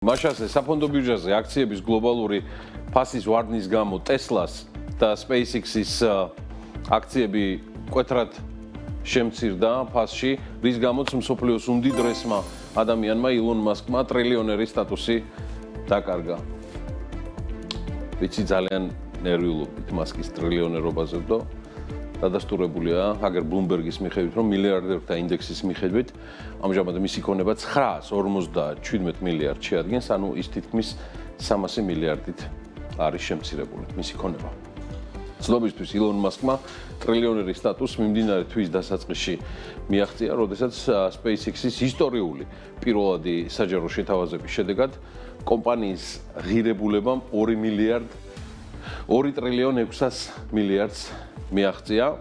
მაშასე საფონდო ბირჟაზე აქციების გლობალური ფასის ვარდნის გამო Tesla-ს და SpaceX-ის აქციები მკვეთრად შემცირდა ფასში, რის გამოც მსოფლიოს უმდიდრესმა ადამიანმა ილონ მასკმა ტრილიონერის სტატუსი დაკარგა. ვიცი ძალიან ნერვიულობთ მასკის ტრილიონერობაზე და დადასტურებულია აგერ ბლუმბერგის მიხედვით, რომ მილიარდერთა ინდექსის მიხედვით ამჟამად მისი ქონება 957 მილიარდ შეადგენს, ანუ ის თითქმის 300 მილიარდით არის შემცირებული მისი ქონება. ცნობისთვის ილონ მასკმა ტრილიონერის სტატუსს მიმდინარე თვის დასაწყისში მიაღწია, როდესაც SpaceX-ის ისტორიული პირველადი საჯარო შეთავაზების შედეგად კომპანიის ღირებულებამ 2 ტრილიონ 600 მილიარდს მიაღწია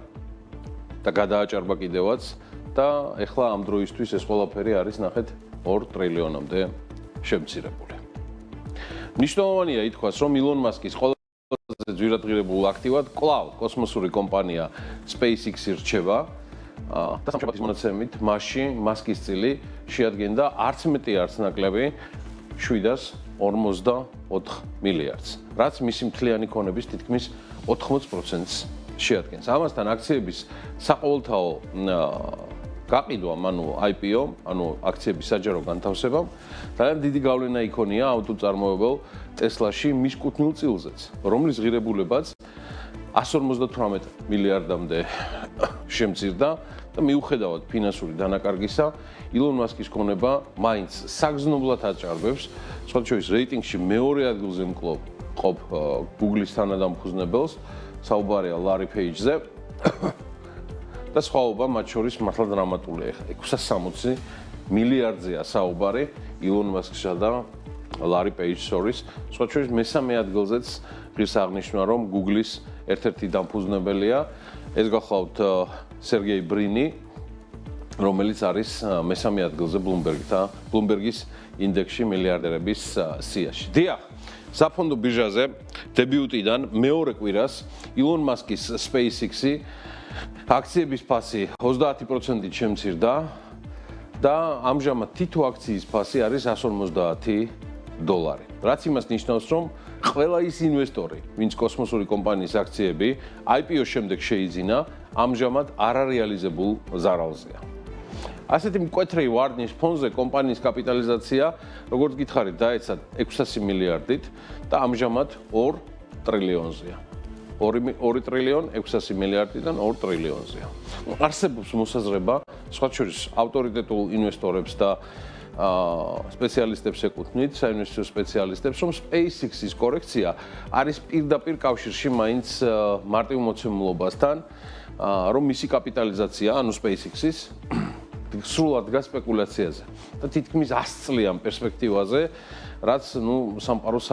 და გადააჭარბა კიდევაც და ეხლა ამ დროისთვის ეს ყველაფერი არის ნახეთ 2 ტრილიონამდე შემცირებული. მნიშვნელოვანია ითქვას, რომ ილონ მასკის ყველაზე ძვირადღირებულ აქტივად კვლავ კოსმოსური კომპანია SpaceX-ი რჩება და სამშაბათის მონაცემით მასში მასკის წილი შეადგენდა არც მეტი არც ნაკლები 754 მილიარდს, რაც მისი მთლიანი ქონების თითქმის 80%-ს შეადგენს. ამასთან აქციების საყოველთაო გაყიდვამ, ანუ IPO, ანუ აქციების საჯარო განთავსებამ, ძალიან დიდი გავლენა იქონია ავტოწარმოებელ Tesla-ში მის კუთვნილ წილზეც, რომლის ღირებულებაც 158 მილიარდამდე შემცირდა და მიუხედავად ფინანსური დანაკარგისა, ილონ მასკის ქონება მაინც საგრძნობლად აჭარბებს, სხვა შორის რეიტინგში მეორე ადგილზე მყოფ Google-ის თანადამფუძნებელს, საუბარია Larry Page-ზე და სხვაობა მათ შორის მართლა დრამატულია. 660 მილიარდზეა საუბარი ილონ მასკსა და Larry Page-ს შორის. სხვა შორის მესამე ადგილზეც ღირს აღნიშნა, რომ Google-ის ერთ-ერთი დამფუძნებელია. ეს გახლავთ სერგეი ბრინი, რომელიც არის მესამე ადგილზე Bloomberg-ის ინდექსში მილიარდერების სიაში. დიახ, საფონდო ბირჟაზე დებიუტიდან მეორე კვირას ილონ მასკის SpaceX-ი აქციების ფასი 30%-ით შემცირდა და ამჟამად თითო აქციის ფასი არის $150, რაც იმას ნიშნავს, რომ ყველა ის ინვესტორი, ვინც კოსმოსური კომპანიის აქციები IPO შემდეგ შეიძინა, ამჟამად არარეალიზებულ ზარალზეა. ასეთი მკვეთრი ვარდნის ფონზე კომპანიის კაპიტალიზაცია, როგორც გითხარით, დაეცა 600 მილიარდით და ამჟამად 2 ტრილიონზეა. 2 ტრილიონ 600 მილიარდიდან 2 ტრილიონზეა. არსებობს მოსაზრება, სხვა შორის ავტორიტეტულ ინვესტორებს და სპეციალისტებს ეკუთვნით, საინვესტიციო სპეციალისტებს, რომ SpaceX-ის კორექცია არის პირდაპირ კავშირში მაინც მარტივ მოცემულობასთან, რომ მისი კაპიტალიზაცია, ანუ SpaceX-ის სრულად დგას სპეკულაციაზე და თითქმის 100 წლიან პერსპექტივაზე, რაც სამყაროს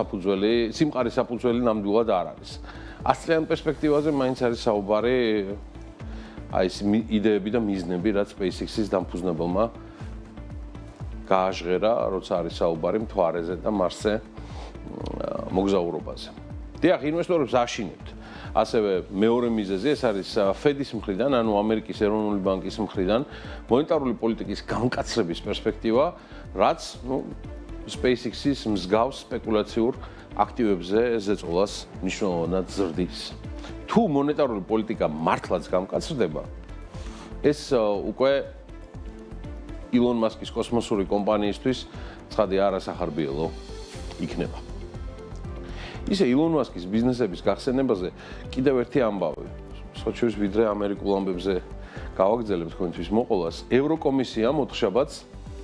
სიმყარის საფუძველი ნამდვილად არ არის. 100 წლიან პერსპექტივაზე მაინც არის საუბარი ეს იდეები და მიზნები, რაც SpaceX-ის დამფუძნებელმა გააჟღერა, როცა არის საუბარი მთვარეზე და მარსზე მოგზაურობაზე. დიახ, ინვესტორებს აშინებთ. ასევე მეორე მიზეზი ეს არის Fed-ის მხრიდან, ანუ ამერიკის ეროვნული ბანკის მხრიდან მონეტარული პოლიტიკის გამკაცრების პერსპექტივა, რაც SpaceX-ის მსგავს სპეკულაციურ აქტივებზე ზეწოლას მნიშვნელოვნად ზრდის. თუ მონეტარული პოლიტიკა მართლაც გამკაცრდება, ეს უკვე ილონ მასკის კოსმოსური კომპანიისთვის ცხადი არასახარბიელო იქნება. ისე ილონ მასკის ბიზნესების გახსენებაზე კიდევ ერთი ამბავი, სხვა შორის ვიდრე ამერიკულ ამბებზე გავაგრძელებთ თქვენთვის მოყოლას, ევროკომისიამ ოთხშაბათს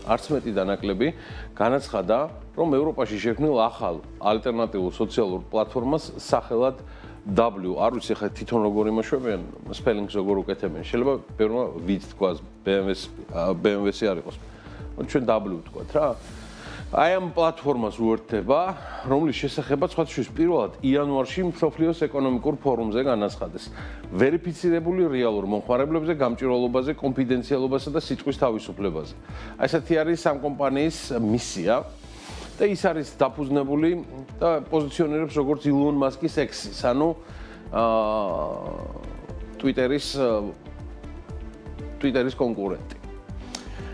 არც მეტი დანაკლები განაცხადა, რომ ევროპაში შექმნილ ახალ ალტერნატიულ სოციალურ პლატფორმას სახელად W, არ ვიცი ხა თვითონ როგორ იმაშვებიან, სპელინგს როგორ უკეთებენ. შეიძლება ბევრმა ვიც თქვას, BMW-ი არ იყოს. ჩვენ W ვთქვათ რა. აი ამ პლატფორმას უერთდება, რომლის შესახებაც სხვა შორის პირველად იანვარში მსოფლიოს ეკონომიკურ ფორუმზე განაცხადეს. ვერიფიცირებული რეალურ მომხმარებლებზე, გამჭვირვალობაზე, კონფიდენციალობასა და სიტყვის თავისუფლებაზე. აი ესეთი არის ამ კომპანიის მისია და ის არის დაფუძნებული და პოზიციონირებს როგორც ილონ მასკის X-ის, ანუ Twitter-ის კონკურენტი.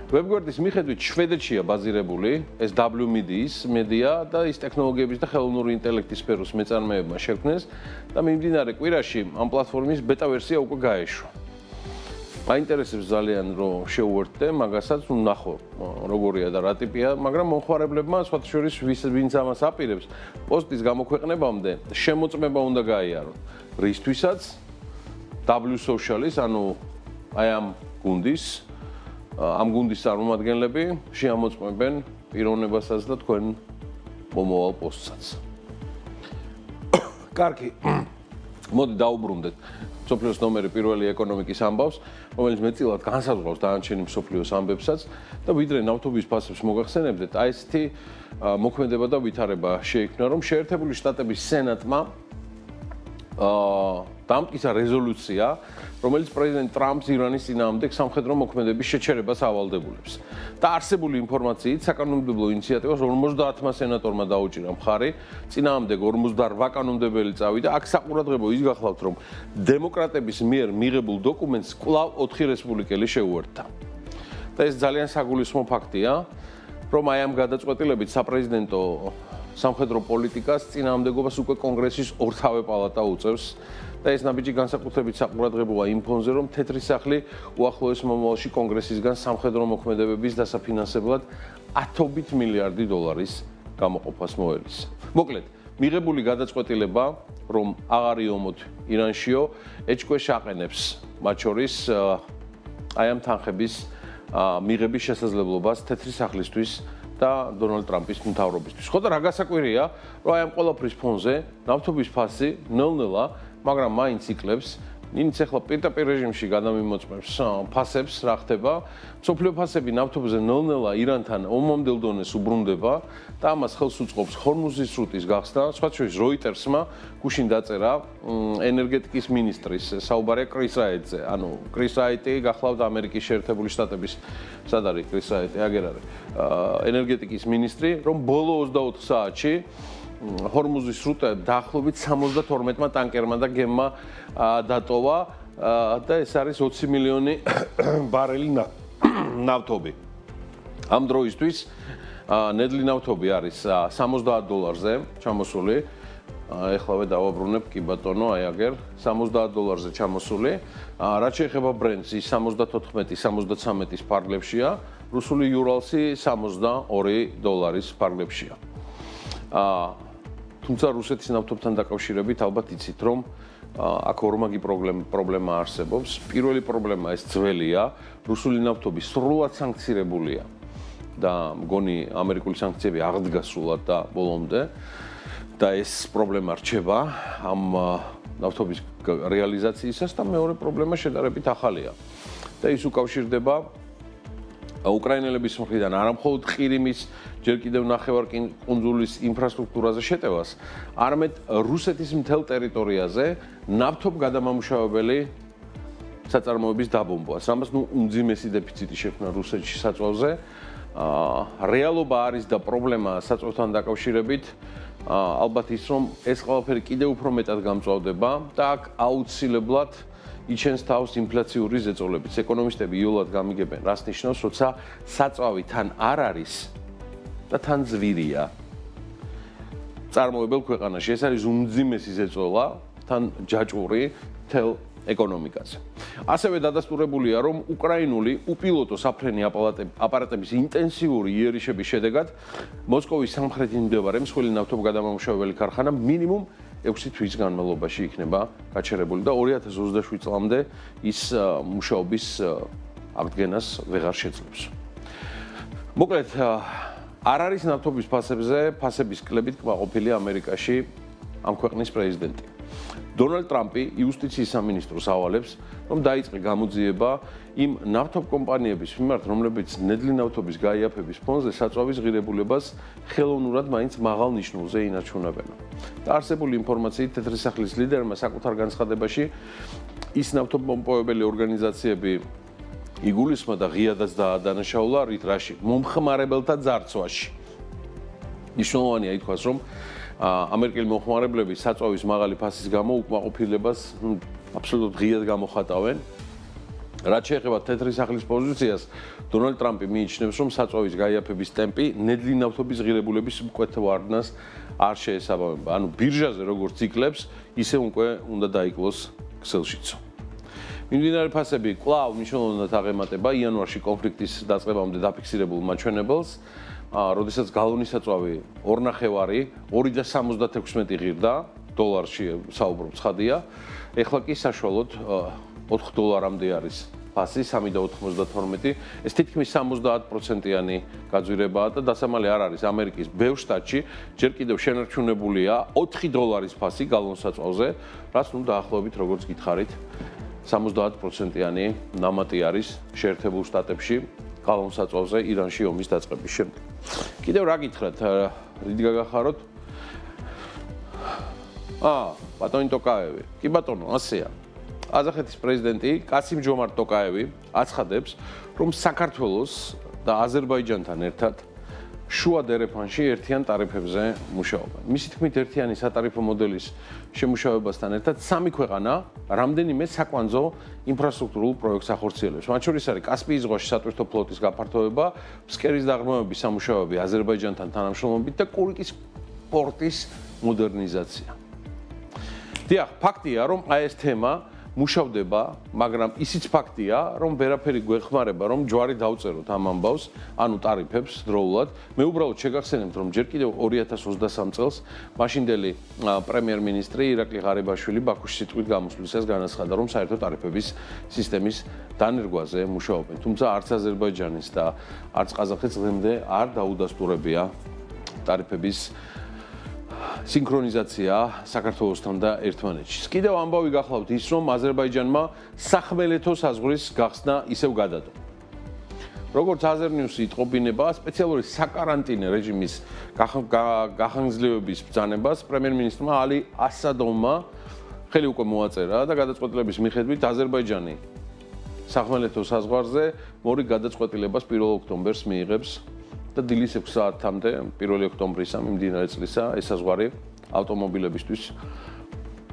ვებგვერდის მიხედვით შვედეთშია ბაზირებული ეს WMD-ის მედია და ის ტექნოლოგიების და ხელოვნური ინტელექტის სფეროს მეწარმეებმა შექმნეს და მიმდინარე კვირაში ამ პლატფორმის ბეტა ვერსია უკვე გაეშვა. მაინტერესებს ძალიან რომ შევუერთდე მაგასაც ვნახო როგორია და რა ტიპია, მაგრამ მომხმარებლებმა სხვათა შორის ვინც ამას აპირებს პოსტის გამოქვეყნებამდე შემოწმება უნდა გაიარონ. რისთვისაც W-Social-ის, ანუ აი ამ გუნდის წარმომადგენლები შეამოწმებენ პიროვნებასაც და თქვენ მომავალ პოსტსაც. კარგი. მოდი დაუბრუნდეთ მსოფლიოს ნომერი პირველი ეკონომიკის ამბავს, რომელიც მეტწილად განსაზღვრავს დანარჩენი მსოფლიოს ამბებსაც და ვიდრე ნავთობის ფასებს მოგახსენებდეთ, აი ესეთი მოქმედება და ვითარება შეიქმნა, რომ შეერთებული შტატების სენატმა დამტკიცა რეზოლუცია, რომელიც პრეზიდენტ ტრამპს ირანის წინააღმდეგ სამხედრო მოქმედების შეჩერებას ავალდებულებს. და არსებული ინფორმაციით საკანონმდებლო ინიციატივას 50-მა სენატორმა დაუჭირა მხარი, წინააღმდეგ 48 კანონმდებელი წავიდა. აქ საყურადღებო ის გახლავთ, რომ დემოკრატების მიერ მიღებულ დოკუმენტს კვლავ 4 რესპუბლიკელი შეუერთდა. და ეს ძალიან საგულისხმო ფაქტია, რომ აი ამ გადაწყვეტილებით საპრეზიდენტო სამხედრო პოლიტიკას წინააღმდეგობას უკვე კონგრესის ორთავე პალატა უწევს და ეს ნაბიჯი განსაკუთრებით საყურადღებოა იმ ფონზე, რომ თეთრი სახლი უახლოეს მომავალში კონგრესისგან სამხედრო მოქმედებების დასაფინანსებლად 10 მილიარდი დოლარის გამოყოფას მოელის. მოკლედ, მიღებული გადაწყვეტილება, რომ აღარ იომოთ ირანშიო, ეჭქვეშ აყენებს მათ შორის აი ამ თანხების მიღების შესაძლებლობას თეთრი სახლისთვის და დონალდ ტრამპის მთავრობისთვის. ხო და რა გასაკვირია, რომ აი ამ ყველაფრის ფონზე ნავთობის ფასი ნელ-ნელა, მაგრამ მაინც იკლებს, ნინც ახლა პირდაპირ რეჟიმში გადამიმოწმებს ფასებს, რა ხდება? მსოფლიო ფასები ნავთობზე ნელ-ნელა ირანთან ომამდელ დონეს უბრუნდება და ამას ხელს უწყობს ჰორმუზის სრუტის გახსნა. სხვა შორის როიტერსმა გუშინ დაწერა ენერგეტიკის მინისტრის საუბარია კრის რაიტზე. ანუ კრის რაიტი გახლავთ ამერიკის შეერთებული შტატების სად არის კრის რაიტი? აგერ არის. ენერგეტიკის მინისტრი, რომ ბოლო 24 საათში ჰორმუზის სრუტა დაახლოებით 72-მა ტანკერმა და გემმა დატოვა და ეს არის 20 მილიონი ბარელი ნავთობი. ამ დროისთვის ნედლი ნავთობი არის $70-ზე ჩამოსული. ეხლავე დავაბრუნებ კი ბატონო, აი აგერ $70-ზე ჩამოსული. რაც შეეხება ბრენტს, ის 74-73-ის ფარგლებშია, რუსული იურალსი $62 ფარგლებშია. თუმცა რუსეთის ნავთობთან დაკავშირებით ალბათ იცით, რომ აქ ორმაგი პრობლემა არსებობს. პირველი პრობლემა ეს ძველია, რუსული ნავთობი სრულად სანქცირებულია და მგონი ამერიკული სანქციები აღდგა სრულად და ბოლომდე და ეს პრობლემა რჩება ამ ნავთობის რეალიზაციისას და მეორე პრობლემა შედარებით ახალია. და ის უკავშირდება უკრაინელების მხრიდან არამხოლოდ ყირიმის ჯერ კიდევ ნახევარკუნძულის ინფრასტრუქტურაზე შეტევას, არამედ რუსეთის მთელ ტერიტორიაზე ნავთობ გადამამუშავებელი საწარმოების დაბომბვას. ამას უმძიმესი დეფიციტი შექმნა რუსეთში საწვავზე. რეალობა არის და პრობლემა საწვავთან დაკავშირებით ალბათ ის, რომ ეს ყველაფერი კიდევ უფრო მეტად გამწვავდება და აქ აუცილებლად იჩენს თავს ინფლაციური ზეწოლებით. ეკონომისტები იოლად გამიგებენ, რას ნიშნავს, როცა საწვავი თან არ არის და თან ძვირია. წარმოებელ ქვეყანაში ეს არის უმძიმესი ზეწოლა, თან ჯაჭვური მთელ ეკონომიკაზე. ასევე დადასტურებულია, რომ უკრაინული უპილოტო საფრენი აპარატების ინტენსიური იერიშების შედეგად მოსკოვის სამხრეთით მდებარე მსხვილი ნავთობ გადამამუშავებელი ქარხანა მინიმუმ 6 თვის განმავლობაში იქნება გაჩერებული და 2027 წლამდე ის მუშაობის აღდგენას ვეღარ შეძლებს. მოკლედ, არ არის ნავთობის ფასების კლებით კმაყოფილი ამერიკაში ამ ქვეყნის პრეზიდენტი. დონალდ ტრამპი იუსტიციის სამინისტროს ავალებს, რომ დაიწყე გამოძიება იმ ნავთობ კომპანიების მიმართ, რომლებიც ნედლი ნავთობის გაიაფების ფონზე საწვავის ღირებულებას ხელოვნურად მაინც მაღალ ნიშნულზე ინარჩუნებენ. და არსებული ინფორმაციით თეთრი სახლის ლიდერმა საკუთარ განცხადებაში ის ნავთობმომპოვებელი ორგანიზაციები იგულისხმა და ღიადაც დაადანაშაულა რითრაში მომხმარებელთა ძარცვაში. მნიშვნელოვანია ითქვას, რომ ამერიკელი მომხმარებლები საწვავის მაღალი ფასის გამო უკმაყოფილებას აბსოლუტურად ღიად გამოხატავენ რაც შეეხება თეთრი სახლის პოზიციას, დონალდ ტრამპი მიიჩნევს, რომ საწვავის გაიაფების ტემპი ნედლი ნავთობის ღირებულების მკვეთრ არ შეესაბამება. ანუ ბირჟაზე როგორც იკლებს, ისე უკვე უნდა დაიკლოს ქსელშიც. მიმდინარე ფასები კვლავ მნიშვნელოვნად აღემატება იანვარში კონფლიქტის დაწყებამდე დაფიქსირებულ მაჩვენებელს, როდესაც გალონის საწვავი 2.5 $2.76 ღირდა, დოლარში საუბრობ ცხადია. ეხლა კი საშუალოდ $4-მდე არის ფასი 3.92. ეს თითქმის 70%-იანი გაძვირებაა და დასამალი არ არის ამერიკის ბევრ შტატში, ჯერ კიდევ შენარჩუნებულია $4 ფასი გალონის საწვავზე, რაც დაახლოებით როგორც გითხარით 70%-იანი ნამატი არის შეერთებულ შტატებში გალონის საწვავზე ირანში ომის დაწყების შემდეგ. კიდევ რა გითხრათ, რიდი გაგახაროთ? ბატონი ტოკაევი. კი ბატონო, ასეა. ყაზახეთის პრეზიდენტი კასიმ-ჯომართ ტოკაევი აცხადებს, რომ საქართველოს და აზერბაიჯანთან ერთად შუა დერეფანში ერთიან ტარიფებზე მუშაობენ. მისი თქმით, ერთიანი სატარიფო მოდელის შემუშავებასთან ერთად სამი ქვეყანა რამდენიმე საკვანძო ინფრასტრუქტურულ პროექტს ახორციელებს. მათ შორის არის კასპიის ზღვაში სატვირთო ფლოტის გაფართოება, ფსკერის დაღრმავების სამუშაოები აზერბაიჯანთან თანამშრომლობით და კურიკის პორტის მოდერნიზაცია. დიახ, ფაქტია, რომ აი ეს თემა მუშავდება, მაგრამ ისიც ფაქტია, რომ ვერაფერი გვეხმარება, რომ ჯვარი დავწეროთ ამ ამბავს, ანუ ტარიფებს დროულად. მე უბრალოდ შეგახსენებთ, რომ ჯერ კიდევ 2023 წელს მაშინდელი პრემიერ-მინისტრი ირაკლი ღარიბაშვილი ბაქოში სიტყვით გამოსვლისას განაცხადა, რომ საერთო ტარიფების სისტემის დანერგვაზე მუშაობენ. თუმცა არც აზერბაიჯანის და არც ყაზახეთს დღემდე არ დაუდასტურებია ტარიფების სინქრონიზაცია საქართველოსთან და ერთმანეთში. კიდევ ამბავი გახლავთ ის, რომ აზერბაიჯანმა სახმელეთო საზღვრის გახსნა ისევ გადადო. როგორც აზერნიუსი იტყობინება, სპეციალური საკარანტინე რეჟიმის გახანგრძლივების ბრძანებას პრემიერ-მინისტრმა ალი ასადოვმა ხელი უკვე მოაწერა და გადაწყვეტილების მიხედვით აზერბაიჯანი სახმელეთო საზღვარზე მორი გადაწყვეტილებას 1 ოქტომბერს მიიღებს და დილის 6 საათამდე 1 ოქტომბრისა მიმდინარე წლისა ეს საზღვარი ავტომობილებისთვის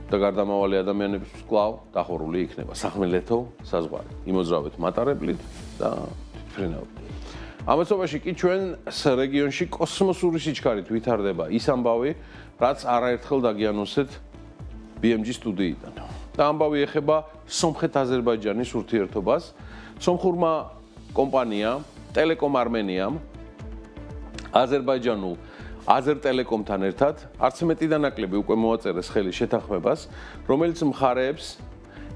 და გარდამავალი ადამიანებისთვის კვლავ დახურული იქნება სახმელეთო საზღვარი. იმოძრავეთ მატარებლით და თვითმფრინავით. ამასობაში კი ჩვენ რეგიონში კოსმოსური სიჩქარით ვითარდება ის ამბავი, რაც არაერთხელ დაგიანონსეთ BMG სტუდიიდან. და ამბავი ეხება სომხეთ-აზერბაიჯანის ურთიერთობას. სომხურმა კომპანიამ ტელეკომ არმენიამ აზერბაიჯანულ აზერტელეკომთან ერთად არც მეტი და ნაკლები უკვე მოაწერეს ხელი შეთანხმებას, რომელიც მხარეებს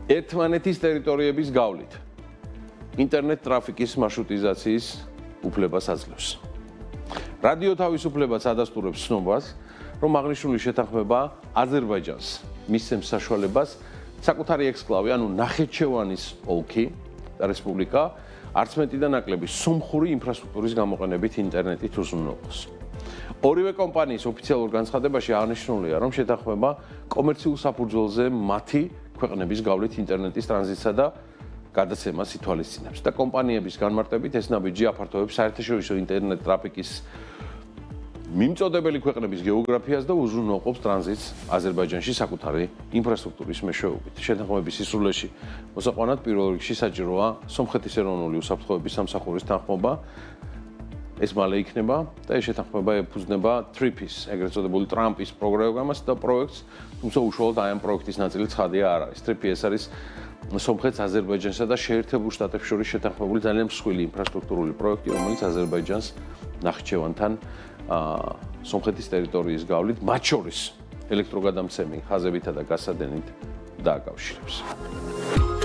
ერთმანეთის ტერიტორიების გავლით ინტერნეტ ტრაფიკის მარშრუტიზაციის უფლებას აძლევს. რადიო თავისუფლებას ადასტურებს ცნობას, რომ აღნიშნული შეთანხმება აზერბაიჯანს მისცემს საშუალებას საკუთარი ექსკლავი, ანუ ნახიჩევანის ოლქი და რესპუბლიკა არც მეტი და ნაკლები სომხური ინფრასტრუქტურის გამოყენებით ინტერნეტით უზრუნველყოს. ორივე კომპანიის ოფიციალურ განცხადებაში აღნიშნულია, რომ შეთანხმება კომერციულ საფუძველზე მათი ქვეყნების გავლით ინტერნეტის ტრანზიტსა და გადაცემას ითვალისწინებს და კომპანიების განმარტებით ეს ნაბიჯი აფართოვებს საერთაშორისო ინტერნეტ ტრაფიკის მიმწოდებელი ქვეყნების გეოგრაფიას და უზრუნველყოფს ტრანზიტს აზერბაიჯანში საკუთარი ინფრასტრუქტურის მეშვეობით. შეთანხმების სისრულეში მოსაყვანად პირველ რიგში საჭიროა სომხეთის ეროვნული უსაფრთხოების სამსახურის თანხმობა. ეს მალე იქნება და ეს შეთანხმება ეფუძნება TRIPS, ეგრეთ წოდებული ტრამპის პროგრამას და პროექტს, თუმცა უშუალოდ აი ამ პროექტის ნაწილი ცხადია არ არის. TRIPS არის სომხეთს, აზერბაიჯანსა და შეერთებულ შტატებს შორის შეთანხმებული ძალიან მსხვილი ინფრასტრუქტურული პროექტი, რომელიც აზერბაიჯანს ნახიჩევანთან სომხეთის ტერიტორიის გავლით, მათ შორის ელექტროგადამცემი ხაზებითა და გასადენით დააკავშირებს.